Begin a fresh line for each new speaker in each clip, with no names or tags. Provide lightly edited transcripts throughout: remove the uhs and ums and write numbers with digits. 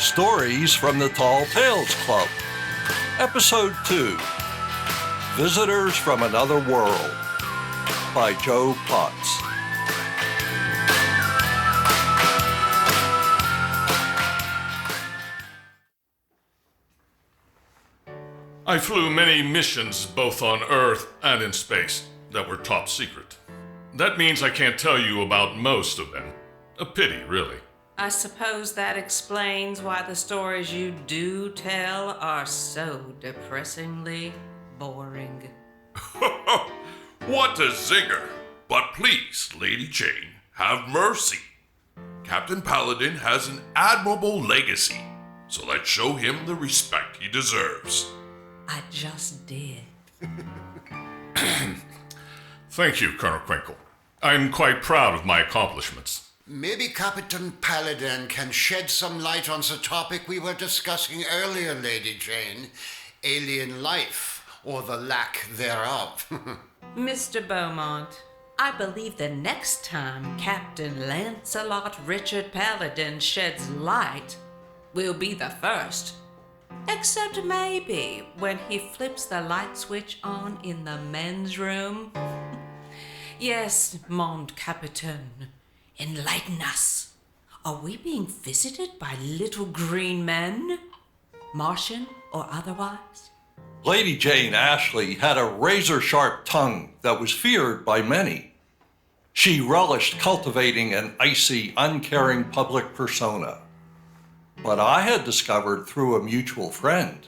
Stories from the Tall Tales Club. Episode 2, Visitors from Another World, by Joe Potts.
I flew many missions both on Earth and in space that were top secret. That means I can't tell you about most of them. A pity, really.
I suppose that explains why the stories you do tell are so depressingly boring.
What a zinger! But please, Lady Jane, have mercy. Captain Paladin has an admirable legacy, so let's show him the respect he deserves.
I just did.
Thank you, Colonel Krinkle. I'm quite proud of my accomplishments.
Maybe Captain Paladin can shed some light on the topic we were discussing earlier, Lady Jane. Alien life, or the lack thereof.
Mr. Beaumont, I believe the next time Captain Lancelot Richard Paladin sheds light will be the first. Except maybe when he flips the light switch on in the men's room. Yes, mon capitaine, enlighten us. Are we being visited by little green men? Martian or otherwise?
Lady Jane Ashley had a razor-sharp tongue that was feared by many. She relished cultivating an icy, uncaring public persona. But I had discovered through a mutual friend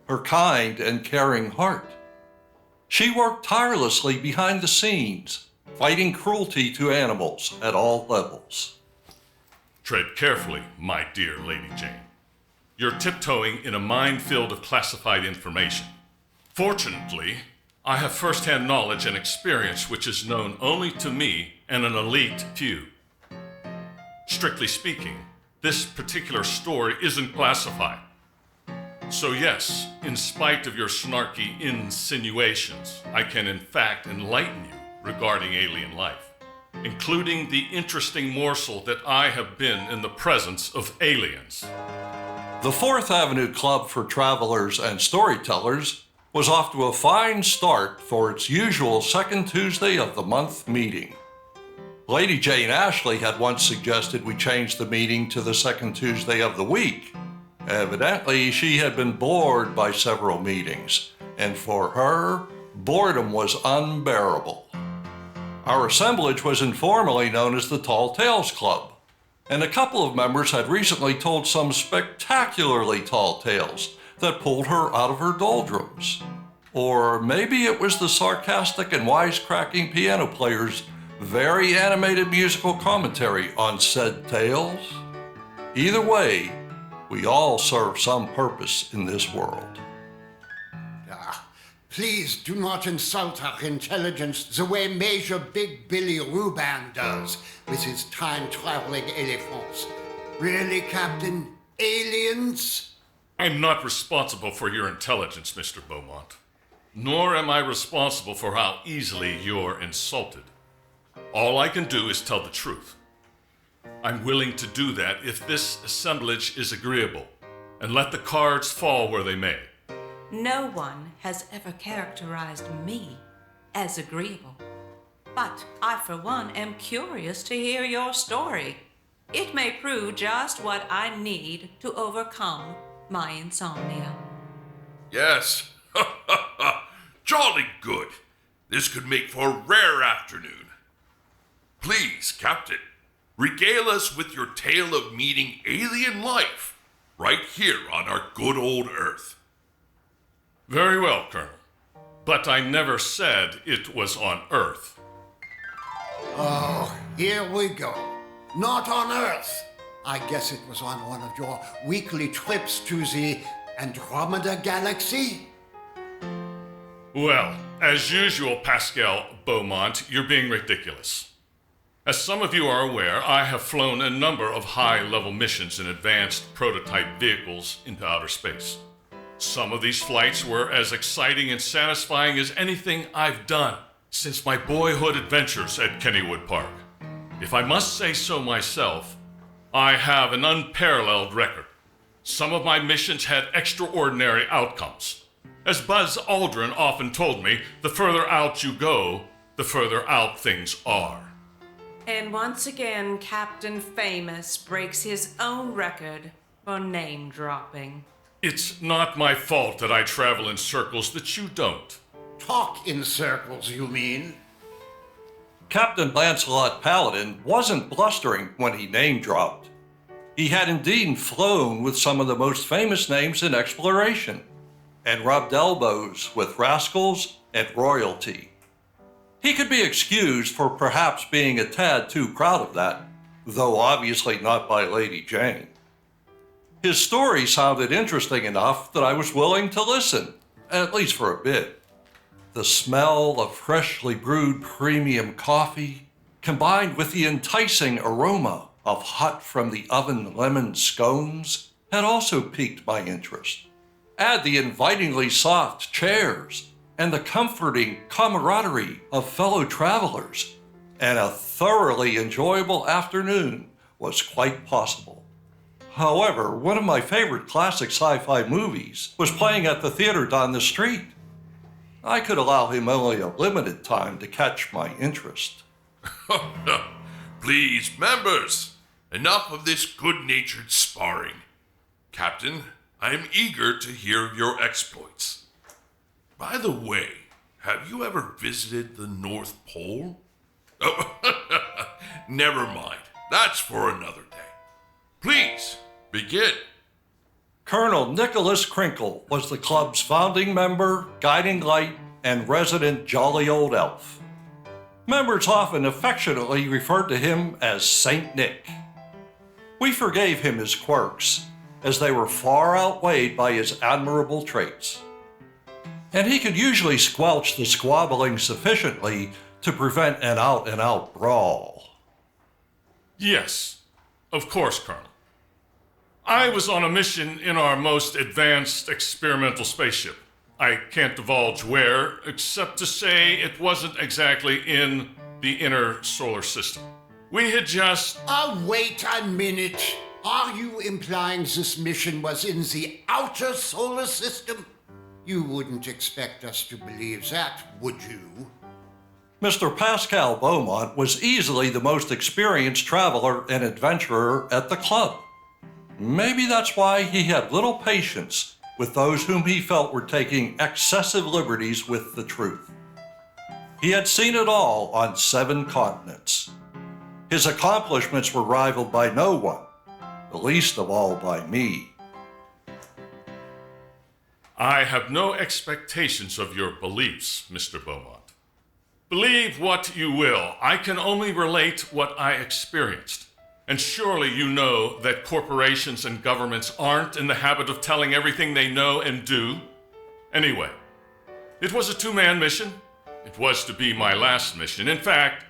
her kind and caring heart. She worked tirelessly behind the scenes, fighting cruelty to animals at all levels.
Tread carefully, my dear Lady Jane. You're tiptoeing in a minefield of classified information. Fortunately, I have first-hand knowledge and experience which is known only to me and an elite few. Strictly speaking, this particular story isn't classified. So yes, in spite of your snarky insinuations, I can in fact enlighten you regarding alien life, including the interesting morsel that I have been in the presence of aliens.
The Fourth Avenue Club for Travelers and Storytellers was off to a fine start for its usual second Tuesday of the month meeting. Lady Jane Ashley had once suggested we change the meeting to the second Tuesday of the week. Evidently, she had been bored by several meetings, and for her, boredom was unbearable. Our assemblage was informally known as the Tall Tales Club, and a couple of members had recently told some spectacularly tall tales that pulled her out of her doldrums. Or maybe it was the sarcastic and wisecracking piano player's very animated musical commentary on said tales. Either way, we all serve some purpose in this world.
Please do not insult our intelligence the way Major Big Billy Rubin does with his time-traveling elephants. Really, Captain? Aliens?
I'm not responsible for your intelligence, Mr. Beaumont. Nor am I responsible for how easily you're insulted. All I can do is tell the truth. I'm willing to do that if this assemblage is agreeable, and let the cards fall where they may.
No one has ever characterized me as agreeable. But I, for one, am curious to hear your story. It may prove just what I need to overcome my insomnia.
Yes, jolly good. This could make for a rare afternoon. Please, Captain, regale us with your tale of meeting alien life right here on our good old Earth.
Very well, Colonel. But I never said it was on Earth.
Oh, here we go. Not on Earth. I guess it was on one of your weekly trips to the Andromeda Galaxy?
Well, as usual, Pascal Beaumont, you're being ridiculous. As some of you are aware, I have flown a number of high-level missions in advanced prototype vehicles into outer space. Some of these flights were as exciting and satisfying as anything I've done since my boyhood adventures at Kennywood Park. If I must say so myself, I have an unparalleled record. Some of my missions had extraordinary outcomes. As Buzz Aldrin often told me, the further out you go, the further out things are.
And once again, Captain Famous breaks his own record for name dropping.
It's not my fault that I travel in circles that you don't.
Talk in circles, you mean?
Captain Lancelot Paladin wasn't blustering when he name-dropped. He had indeed flown with some of the most famous names in exploration, and rubbed elbows with rascals and royalty. He could be excused for perhaps being a tad too proud of that, though obviously not by Lady Jane. His story sounded interesting enough that I was willing to listen, at least for a bit. The smell of freshly brewed premium coffee, combined with the enticing aroma of hot from the oven lemon scones, had also piqued my interest. Add the invitingly soft chairs and the comforting camaraderie of fellow travelers, and a thoroughly enjoyable afternoon was quite possible. However, one of my favorite classic sci-fi movies was playing at the theater down the street. I could allow him only a limited time to catch my interest.
Please, members, enough of this good-natured sparring. Captain, I am eager to hear of your exploits. By the way, have you ever visited the North Pole? Oh, never mind. That's for another day. Please, begin.
Colonel Nicholas Krinkle was the club's founding member, guiding light, and resident jolly old elf. Members often affectionately referred to him as Saint Nick. We forgave him his quirks, as they were far outweighed by his admirable traits. And he could usually squelch the squabbling sufficiently to prevent an out-and-out brawl.
Yes, of course, Colonel. I was on a mission in our most advanced experimental spaceship. I can't divulge where, except to say it wasn't exactly in the inner solar system. We had just...
Wait a minute. Are you implying this mission was in the outer solar system? You wouldn't expect us to believe that, would you?
Mr. Pascal Beaumont was easily the most experienced traveler and adventurer at the club. Maybe that's why he had little patience with those whom he felt were taking excessive liberties with the truth. He had seen it all on 7 continents. His accomplishments were rivaled by no one, the least of all by me.
I have no expectations of your beliefs, Mr. Beaumont. Believe what you will. I can only relate what I experienced. And surely you know that corporations and governments aren't in the habit of telling everything they know and do. Anyway, it was a 2-man mission. It was to be my last mission. In fact,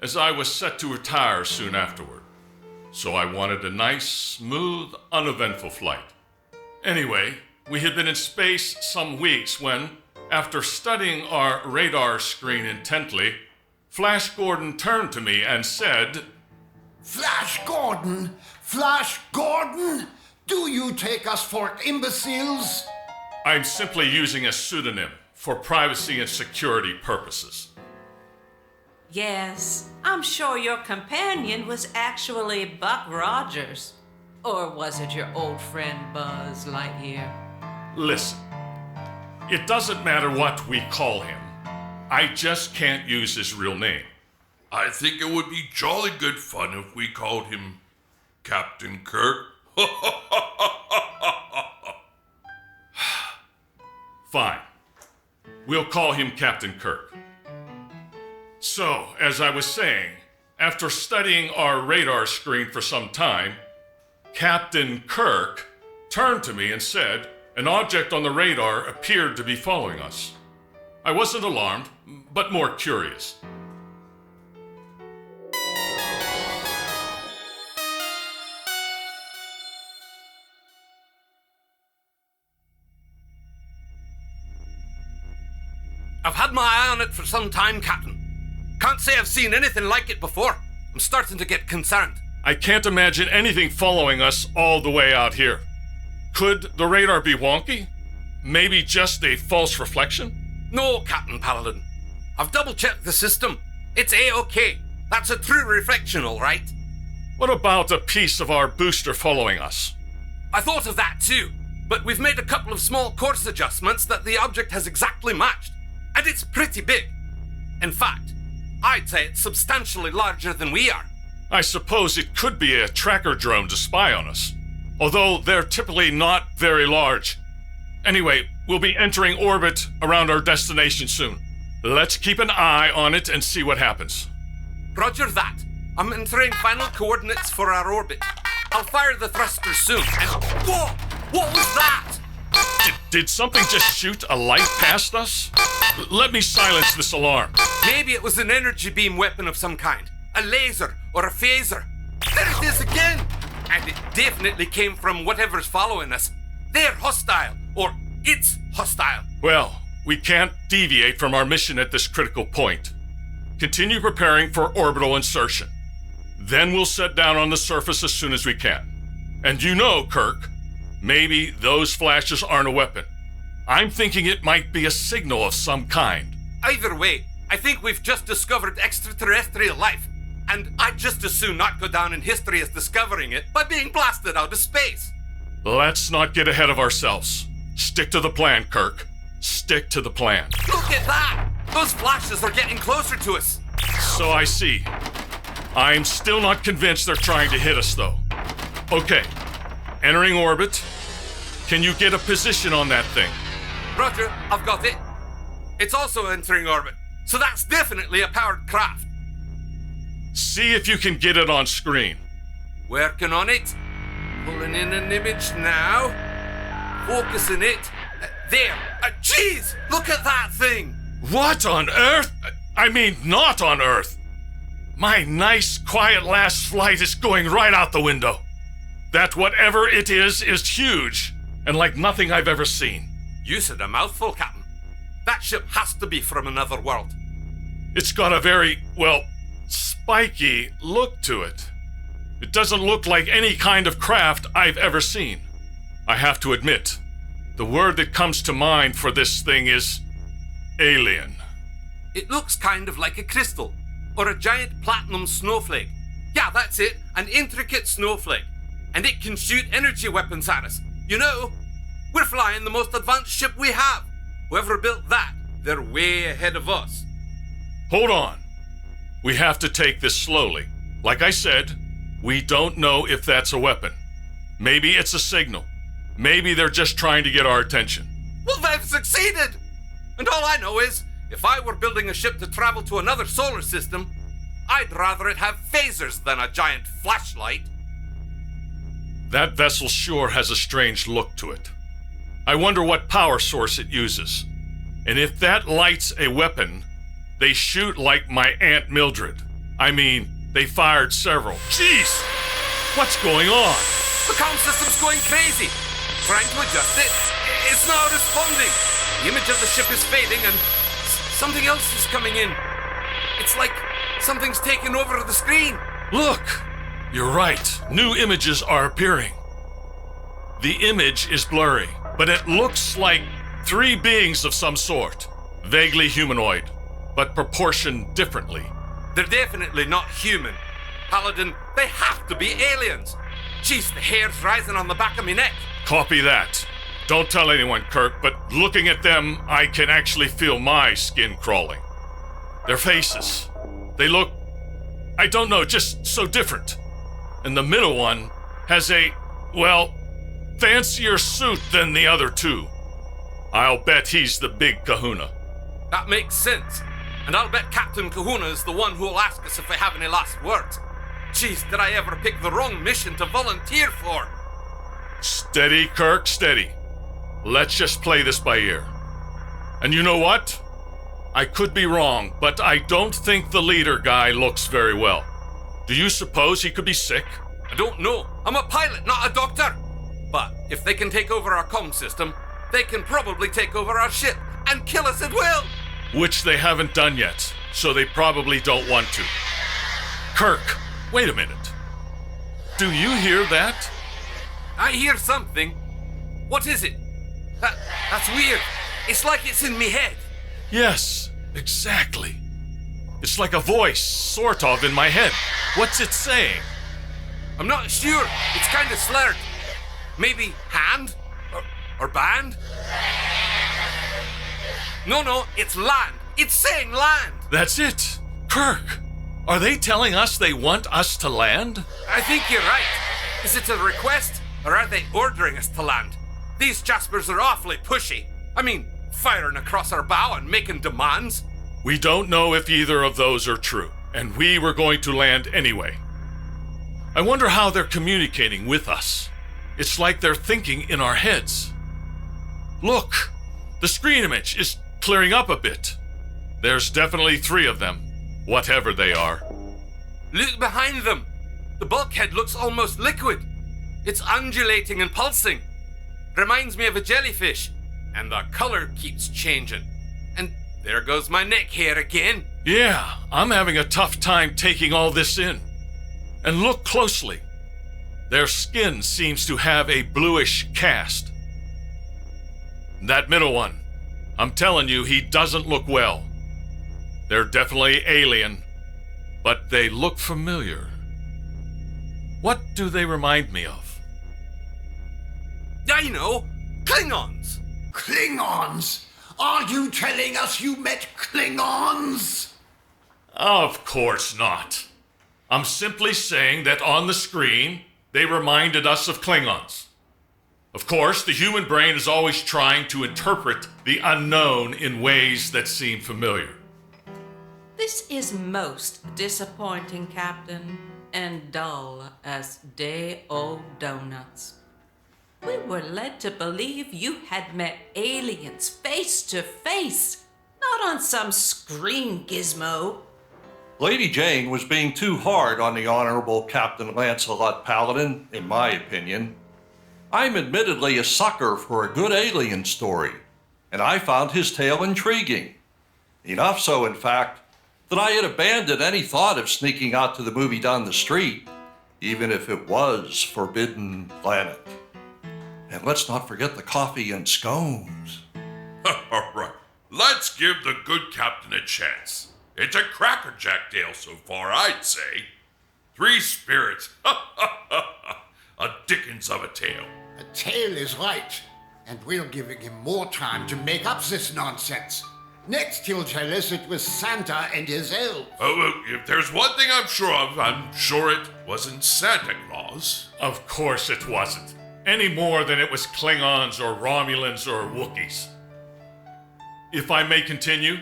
as I was set to retire soon afterward. So I wanted a nice, smooth, uneventful flight. Anyway, we had been in space some weeks when, after studying our radar screen intently, Flash Gordon turned to me and said,
Flash Gordon? Flash Gordon? Do you take us for imbeciles?
I'm simply using a pseudonym for privacy and security purposes.
Yes, I'm sure your companion was actually Buck Rogers. Or was it your old friend Buzz Lightyear?
Listen, it doesn't matter what we call him. I just can't use his real name.
I think it would be jolly good fun if we called him Captain Kirk.
Fine. We'll call him Captain Kirk. So, as I was saying, after studying our radar screen for some time, Captain Kirk turned to me and said an object on the radar appeared to be following us. I wasn't alarmed, but more curious.
I've had my eye on it for some time, Captain. Can't say I've seen anything like it before. I'm starting to get concerned.
I can't imagine anything following us all the way out here. Could the radar be wonky? Maybe just a false reflection?
No, Captain Paladin. I've double-checked the system. It's A-OK. That's a true reflection, all right.
What about a piece of our booster following us?
I thought of that too, but we've made a couple of small course adjustments that the object has exactly matched. And it's pretty big. In fact, I'd say it's substantially larger than we are.
I suppose it could be a tracker drone to spy on us, although they're typically not very large. Anyway, we'll be entering orbit around our destination soon. Let's keep an eye on it and see what happens.
Roger that. I'm entering final coordinates for our orbit. I'll fire the thrusters soon, and... Whoa! What was that?
Did something just shoot a light past us? Let me silence this alarm.
Maybe it was an energy beam weapon of some kind. A laser or a phaser. There it is again! And it definitely came from whatever's following us. They're hostile, or it's hostile.
Well, we can't deviate from our mission at this critical point. Continue preparing for orbital insertion. Then we'll set down on the surface as soon as we can. And you know, Kirk, maybe those flashes aren't a weapon. I'm thinking it might be a signal of some kind.
Either way, I think we've just discovered extraterrestrial life. And I'd just as soon not go down in history as discovering it by being blasted out of space.
Let's not get ahead of ourselves. Stick to the plan, Kirk. Stick to the plan.
Look at that! Those flashes are getting closer to us.
So I see. I'm still not convinced they're trying to hit us, though. Okay, entering orbit. Can you get a position on that thing?
Roger, I've got it. It's also entering orbit, so that's definitely a powered craft.
See if you can get it on screen.
Working on it. Pulling in an image now. Focusing it. There. Jeez! Look at that thing!
What on Earth? I mean, not on Earth. My nice, quiet last flight is going right out the window. That whatever it is huge, and like nothing I've ever seen.
You said a mouthful, Captain. That ship has to be from another world.
It's got a very, well, spiky look to it. It doesn't look like any kind of craft I've ever seen. I have to admit, the word that comes to mind for this thing is alien.
It looks kind of like a crystal, or a giant platinum snowflake. Yeah, that's it, an intricate snowflake. And it can shoot energy weapons at us. You know, we're flying the most advanced ship we have. Whoever built that, they're way ahead of us.
Hold on. We have to take this slowly. Like I said, we don't know if that's a weapon. Maybe it's a signal. Maybe they're just trying to get our attention.
Well, they've succeeded! And all I know is, if I were building a ship to travel to another solar system, I'd rather it have phasers than a giant flashlight.
That vessel sure has a strange look to it. I wonder what power source it uses. And if that light's a weapon, they shoot like my Aunt Mildred. I mean, they fired several. Jeez! What's going on?
The comm system's going crazy. Trying to adjust it. It's not responding. The image of the ship is fading and something else is coming in. It's like something's taken over the screen.
Look! You're right. New images are appearing. The image is blurry, but it looks like three beings of some sort. Vaguely humanoid, but proportioned differently.
They're definitely not human. Paladin, they have to be aliens. Jeez, the hair's rising on the back of my neck.
Copy that. Don't tell anyone, Kirk, but looking at them, I can actually feel my skin crawling. Their faces, they look, I don't know, just so different. And the middle one has a, well, fancier suit than the other two. I'll bet he's the big kahuna.
That makes sense. And I'll bet Captain Kahuna is the one who'll ask us if we have any last words. Jeez, did I ever pick the wrong mission to volunteer for?
Steady, Kirk, steady. Let's just play this by ear. And you know what? I could be wrong, but I don't think the leader guy looks very well. Do you suppose he could be sick?
I don't know. I'm a pilot, not a doctor. But if they can take over our comm system, they can probably take over our ship and kill us at will.
Which they haven't done yet, so they probably don't want to. Kirk, wait a minute. Do you hear that?
I hear something. What is it? That's weird. It's like it's in me head.
Yes, exactly. It's like a voice, sort of, in my head. What's it saying?
I'm not sure. It's kind of slurred. Maybe hand? Or band? No, it's land. It's saying land.
That's it. Kirk, are they telling us they want us to land?
I think you're right. Is it a request, or are they ordering us to land? These Jaspers are awfully pushy. I mean, firing across our bow and making demands.
We don't know if either of those are true, and we were going to land anyway. I wonder how they're communicating with us. It's like they're thinking in our heads. Look, the screen image is clearing up a bit. There's definitely 3 of them, whatever they are.
Look behind them. The bulkhead looks almost liquid. It's undulating and pulsing. Reminds me of a jellyfish. And the color keeps changing. And there goes my neck hair again.
Yeah, I'm having a tough time taking all this in. And look closely. Their skin seems to have a bluish cast. That middle one, I'm telling you, he doesn't look well. They're definitely alien, but they look familiar. What do they remind me of?
I know! Klingons!
Klingons? Are you telling us you met Klingons?
Of course not. I'm simply saying that on the screen, they reminded us of Klingons. Of course, the human brain is always trying to interpret the unknown in ways that seem familiar.
This is most disappointing, Captain, and dull as day-old donuts. We were led to believe you had met aliens face to face, not on some screen gizmo.
Lady Jane was being too hard on the Honorable Captain Lancelot Paladin, in my opinion. I'm admittedly a sucker for a good alien story, and I found his tale intriguing. Enough so, in fact, that I had abandoned any thought of sneaking out to the movie down the street, even if it was Forbidden Planet. And let's not forget the coffee and scones.
All right, let's give the good captain a chance. It's a crackerjack tale so far, I'd say. 3 spirits. A Dickens of a tale.
A tale is right, and we're giving him more time to make up this nonsense. Next he'll tell us it was Santa and his elves.
Oh, if there's one thing I'm sure of, I'm sure it wasn't Santa Claus.
Of course it wasn't. Any more than it was Klingons or Romulans or Wookiees. If I may continue,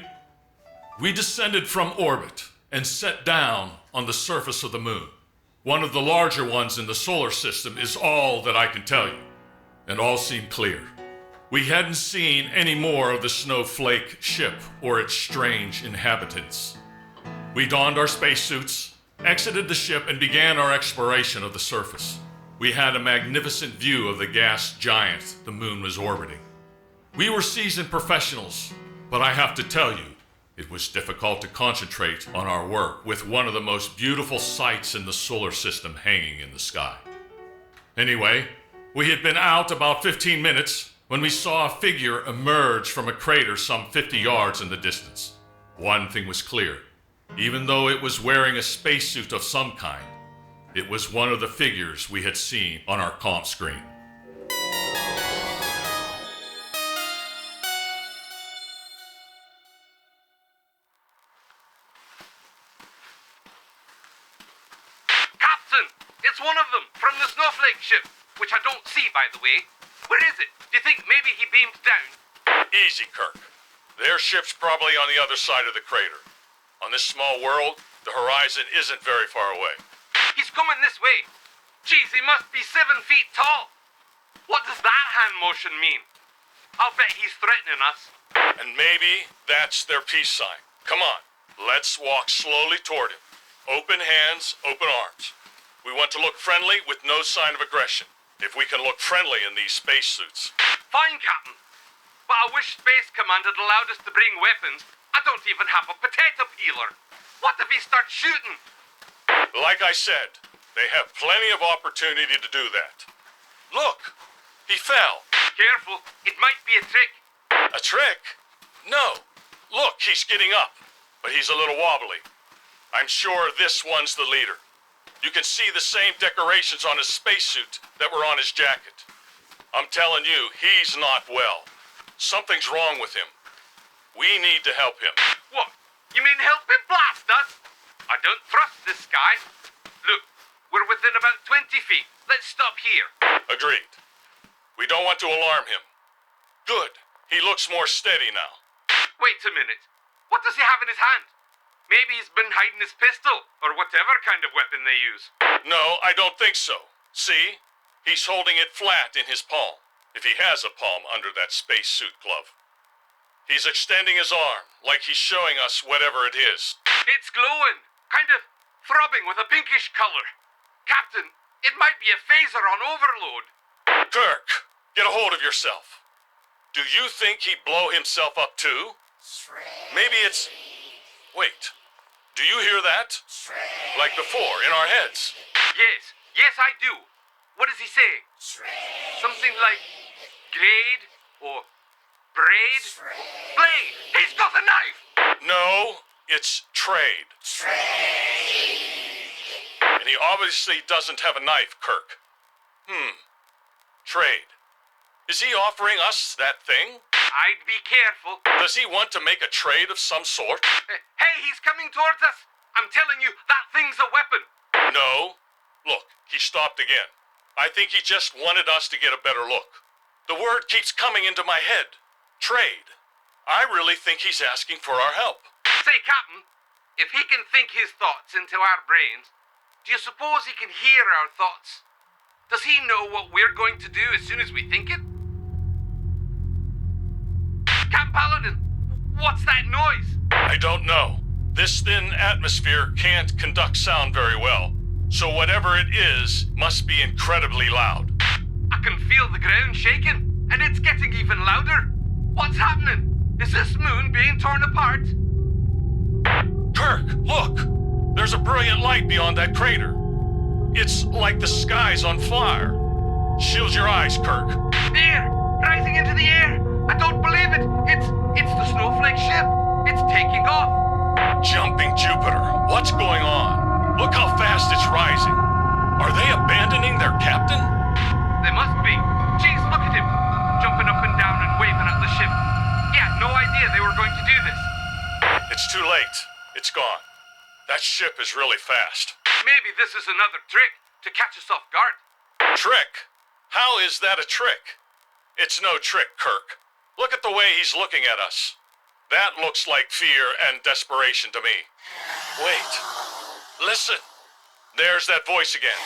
we descended from orbit and set down on the surface of the moon. One of the larger ones in the solar system is all that I can tell you, and all seemed clear. We hadn't seen any more of the snowflake ship or its strange inhabitants. We donned our spacesuits, exited the ship, and began our exploration of the surface. We had a magnificent view of the gas giant the moon was orbiting. We were seasoned professionals, but I have to tell you, it was difficult to concentrate on our work with one of the most beautiful sights in the solar system hanging in the sky. Anyway, we had been out about 15 minutes when we saw a figure emerge from a crater some 50 yards in the distance. One thing was clear. Even though it was wearing a spacesuit of some kind, it was one of the figures we had seen on our comp screen.
Captain! It's one of them, from the snowflake ship, which I don't see, by the way. Where is it? Do you think maybe he beamed down?
Easy, Kirk. Their ship's probably on the other side of the crater. On this small world, the horizon isn't very far away.
He's coming this way. Geez, he must be 7 feet tall. What does that hand motion mean? I'll bet he's threatening us.
And maybe that's their peace sign. Come on, let's walk slowly toward him. Open hands, open arms. We want to look friendly with no sign of aggression. If we can look friendly in these spacesuits.
Fine, Captain. But I wish Space Command had allowed us to bring weapons. I don't even have a potato peeler. What if he starts shooting?
Like I said, they have plenty of opportunity to do that. Look, he fell.
careful. It might be a trick.
A trick? No. Look, he's getting up, but he's a little wobbly. I'm sure this one's the leader. You can see the same decorations on his spacesuit that were on his jacket. I'm telling you, he's not well. Something's wrong with him. We need to help him.
What? You mean help him blast us? I don't trust this guy. Look, we're within about 20 feet. Let's stop here.
Agreed. We don't want to alarm him. Good. He looks more steady now.
Wait a minute. What does he have in his hand? Maybe he's been hiding his pistol, or whatever kind of weapon they use.
No, I don't think so. See? He's holding it flat in his palm, if he has a palm under that spacesuit glove. He's extending his arm, like he's showing us whatever it is.
It's glowing, kind of throbbing with a pinkish color. Captain, it might be a phaser on overload.
Kirk, get a hold of yourself. Do you think he'd blow himself up too? Maybe it's... Wait, do you hear that? Like before, in our heads.
Yes, I do. What is he saying? Something like grade or braid? Blade! He's got a knife!
No, it's trade. And he obviously doesn't have a knife, Kirk. Trade. Is he offering us that thing?
I'd be careful.
Does he want to make a trade of some sort?
Hey, he's coming towards us! I'm telling you, that thing's a weapon!
No. Look, he stopped again. I think he just wanted us to get a better look. The word keeps coming into my head. Trade. I really think he's asking for our help.
Say, Captain, if he can think his thoughts into our brains, do you suppose he can hear our thoughts? Does he know what we're going to do as soon as we think it? Captain Paladin, what's that noise?
I don't know. This thin atmosphere can't conduct sound very well, so whatever it is must be incredibly loud.
I can feel the ground shaking, and it's getting even louder. What's happening? Is this moon being torn apart?
Kirk, look! There's a brilliant light beyond that crater. It's like the sky's on fire. Shield your eyes, Kirk.
There! Rising into the air! I don't believe it! It's the snowflake ship! It's taking off!
Jumping Jupiter, what's going on? Look how fast it's rising. Are they abandoning their captain?
They must be. Jeez, look at him! Jumping up and down and waving at the ship. He had no idea they were going to do this.
It's too late. It's gone. That ship is really fast.
Maybe this is another trick to catch us off guard.
Trick? How is that a trick? It's no trick, Kirk. Look at the way he's looking at us. That looks like fear and desperation to me. Wait. Listen. There's that voice again.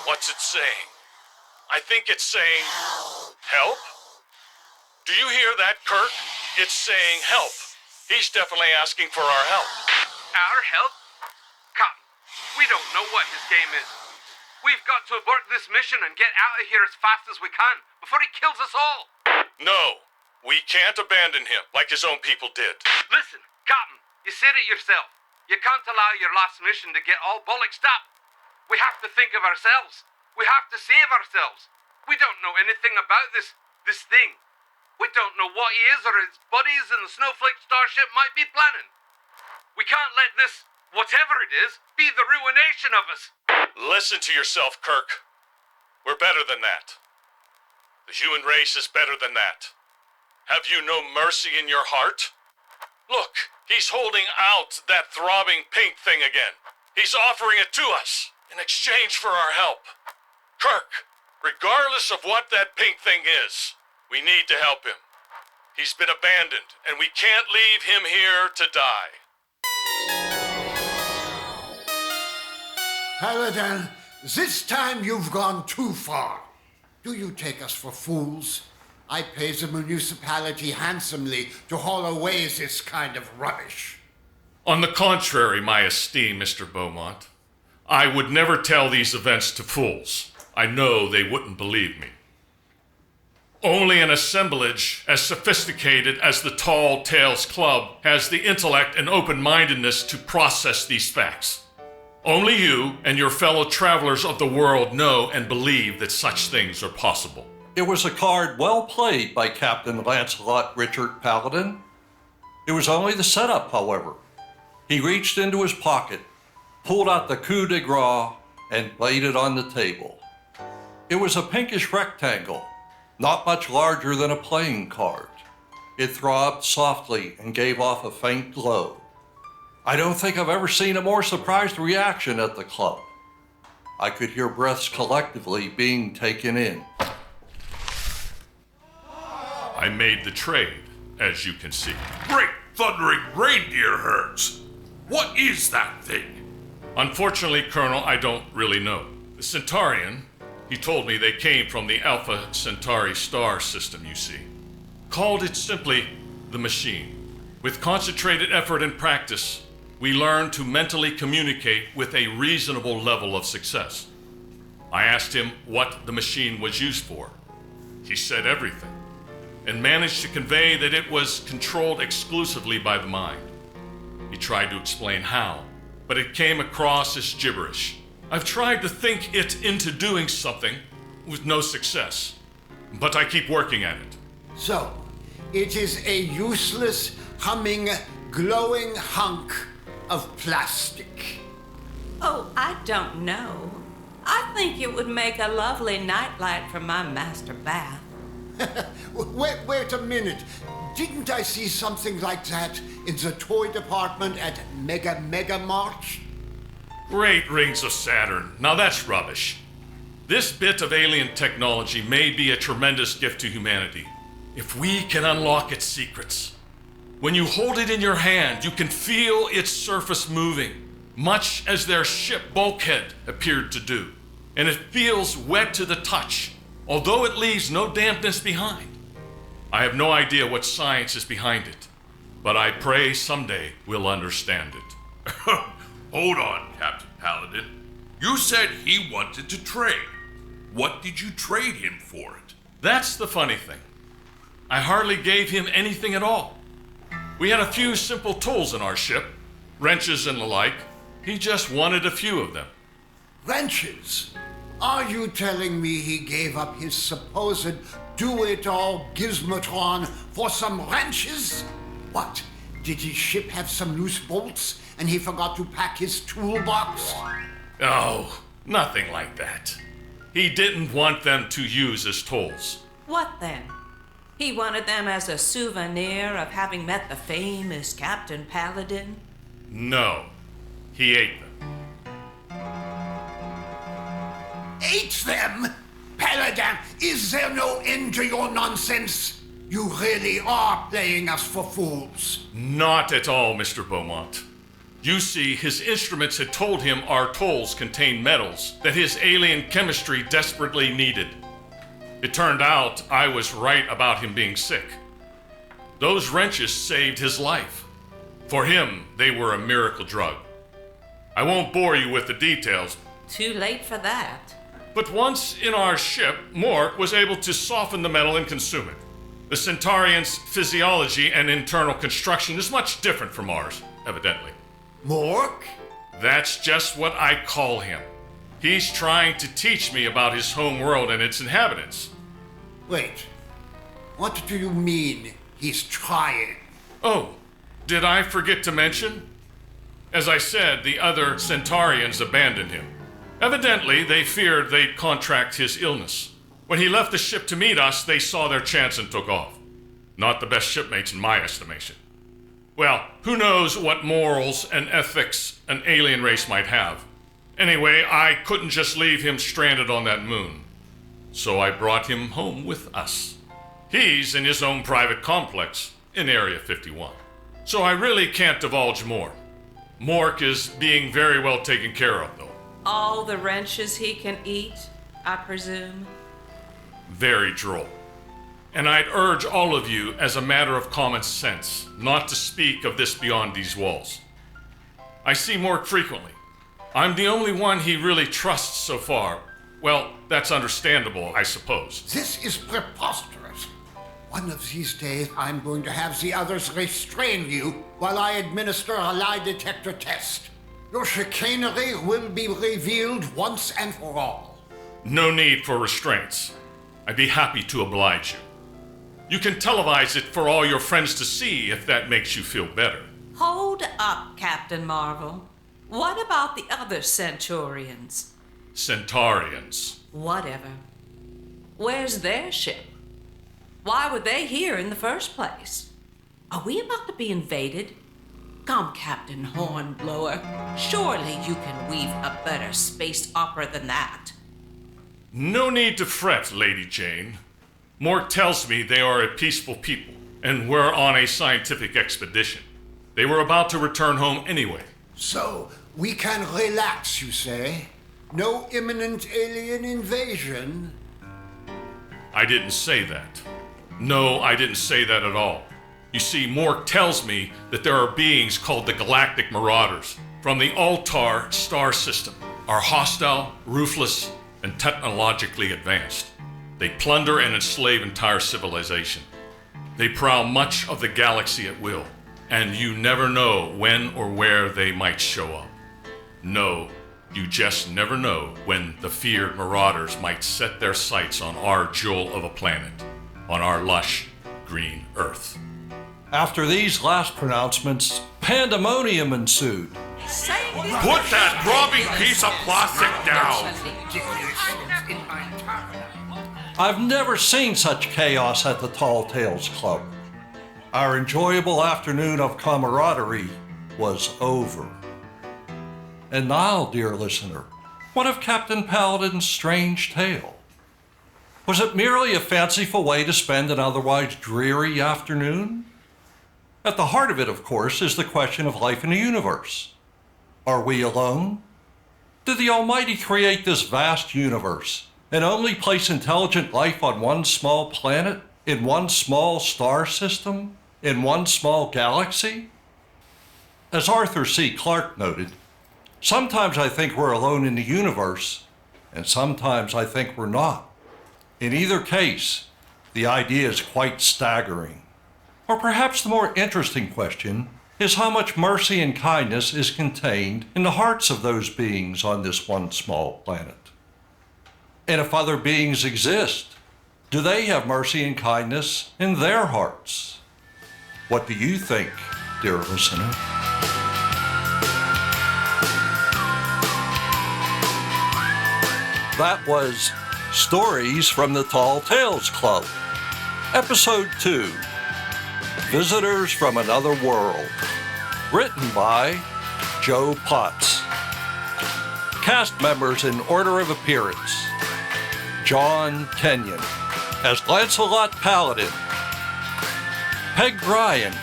What's it saying? I think it's saying... Help? Do you hear that, Kirk? It's saying help. He's definitely asking for our help.
Our help? Captain, we don't know what his game is. We've got to abort this mission and get out of here as fast as we can before he kills us all.
No, we can't abandon him like his own people did.
Listen, Captain, you said it yourself. You can't allow your last mission to get all bollocksed up. We have to think of ourselves. We have to save ourselves. We don't know anything about this thing. We don't know what he is or his buddies in the Snowflake Starship might be planning. We can't let this, whatever it is, be the ruination of us.
Listen to yourself, Kirk. We're better than that. The human race is better than that. Have you no mercy in your heart? Look, he's holding out that throbbing pink thing again. He's offering it to us in exchange for our help. Kirk, regardless of what that pink thing is, we need to help him. He's been abandoned, and we can't leave him here to die.
Paladin, this time you've gone too far. Do you take us for fools? I pay the municipality handsomely to haul away this kind of rubbish.
On the contrary, my esteemed Mr. Beaumont, I would never tell these events to fools. I know they wouldn't believe me. Only an assemblage as sophisticated as the Tall Tales Club has the intellect and open-mindedness to process these facts. Only you and your fellow travelers of the world know and believe that such things are possible.
It was a card well played by Captain Lancelot Richard Paladin. It was only the setup, however. He reached into his pocket, pulled out the coup de grace, and laid it on the table. It was a pinkish rectangle, not much larger than a playing card. It throbbed softly and gave off a faint glow. I don't think I've ever seen a more surprised reaction at the club. I could hear breaths collectively being taken in.
I made the trade, as you can see.
Great thundering reindeer herds! What is that thing?
Unfortunately, Colonel, I don't really know. The Centaurian, he told me they came from the Alpha Centauri star system, you see. Called it simply the machine. With concentrated effort and practice, we learned to mentally communicate with a reasonable level of success. I asked him what the machine was used for. He said everything, and managed to convey that it was controlled exclusively by the mind. He tried to explain how, but it came across as gibberish. I've tried to think it into doing something with no success, but I keep working at it.
So, it is a useless, humming, glowing hunk of plastic.
Oh, I don't know. I think it would make a lovely nightlight for my master bath.
Wait a minute. Didn't I see something like that in the toy department at Mega March?
Great rings of Saturn. Now that's rubbish. This bit of alien technology may be a tremendous gift to humanity, if we can unlock its secrets. When you hold it in your hand, you can feel its surface moving, much as their ship bulkhead appeared to do. And it feels wet to the touch, although it leaves no dampness behind. I have no idea what science is behind it, but I pray someday we'll understand it.
Hold on, Captain Paladin. You said he wanted to trade. What did you trade him for it?
That's the funny thing. I hardly gave him anything at all. We had a few simple tools in our ship, wrenches and the like. He just wanted a few of them.
Wrenches? Are you telling me he gave up his supposed do-it-all gizmotron for some wrenches? What? Did his ship have some loose bolts and he forgot to pack his toolbox?
Oh, nothing like that. He didn't want them to use as tools.
What then? He wanted them as a souvenir of having met the famous Captain Paladin?
No, he ate them.
Ate them? Paladin, is there no end to your nonsense? You really are playing us for fools.
Not at all, Mr. Beaumont. You see, his instruments had told him our tolls contained metals that his alien chemistry desperately needed. It turned out I was right about him being sick. Those wrenches saved his life. For him, they were a miracle drug. I won't bore you with the details.
Too late for that.
But once in our ship, Mork was able to soften the metal and consume it. The Centaurian's physiology and internal construction is much different from ours, evidently.
Mork?
That's just what I call him. He's trying to teach me about his home world and its inhabitants.
Wait, what do you mean he's trying?
Oh, did I forget to mention? As I said, the other Centaurians abandoned him. Evidently, they feared they'd contract his illness. When he left the ship to meet us, they saw their chance and took off. Not the best shipmates in my estimation. Well, who knows what morals and ethics an alien race might have. Anyway, I couldn't just leave him stranded on that moon. So I brought him home with us. He's in his own private complex in Area 51. So I really can't divulge more. Mork is being very well taken care of, though.
All the wrenches he can eat, I presume?
Very droll. And I'd urge all of you, as a matter of common sense, not to speak of this beyond these walls. I see Mork frequently. I'm the only one he really trusts so far. Well, that's understandable, I suppose.
This is preposterous. One of these days, I'm going to have the others restrain you while I administer a lie detector test. Your chicanery will be revealed once and for all.
No need for restraints. I'd be happy to oblige you. You can televise it for all your friends to see if that makes you feel better.
Hold up, Captain Marvel. What about the other Centurions?
Centaurians.
Whatever. Where's their ship? Why were they here in the first place? Are we about to be invaded? Come, Captain Hornblower. Surely you can weave a better space opera than that.
No need to fret, Lady Jane. Mort tells me they are a peaceful people, and we're on a scientific expedition. They were about to return home anyway.
So, we can relax, you say? No imminent alien invasion?
I didn't say that. No, I didn't say that at all. You see, Mort tells me that there are beings called the Galactic Marauders from the Altar star system, are hostile, ruthless, and technologically advanced. They plunder and enslave entire civilization. They prowl much of the galaxy at will, and you never know when or where they might show up. No, you just never know when the feared marauders might set their sights on our jewel of a planet, on our lush green Earth.
After these last pronouncements, pandemonium ensued.
Put that throbbing piece of plastic down!
I've never seen such chaos at the Tall Tales Club. Our enjoyable afternoon of camaraderie was over. And now, dear listener, what of Captain Paladin's strange tale? Was it merely a fanciful way to spend an otherwise dreary afternoon? At the heart of it, of course, is the question of life in the universe. Are we alone? Did the Almighty create this vast universe and only place intelligent life on one small planet, in one small star system, in one small galaxy? As Arthur C. Clarke noted, sometimes I think we're alone in the universe, and sometimes I think we're not. In either case, the idea is quite staggering. Or perhaps the more interesting question is how much mercy and kindness is contained in the hearts of those beings on this one small planet. And if other beings exist, do they have mercy and kindness in their hearts? What do you think, dear listener? That was Stories from the Tall Tales Club, Episode 2, Visitors from Another World, written by Joe Potts. Cast members in order of appearance: John Kenyon as Lancelot Paladin, Peg Bryan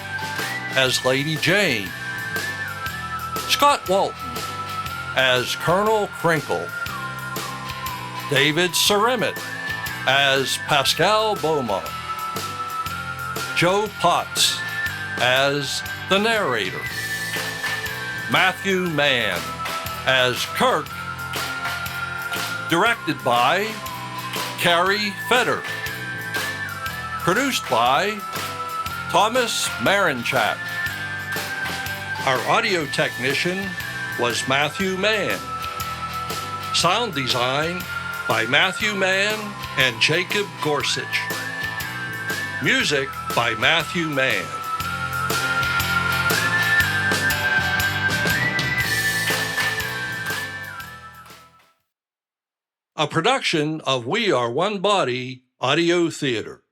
as Lady Jane, Scott Walton as Colonel Krinkle, David Seremet as Pascal Beaumont, Joe Potts as the narrator, Matthew Mann as Kirk, directed by Karrie Fetter, produced by Thomas Marinchak. Our audio technician was Matthew Mann. Sound design by Matthew Mann and Jacob Gorsich. Music by Matthew Mann. A production of We Are One Body Audio Theater.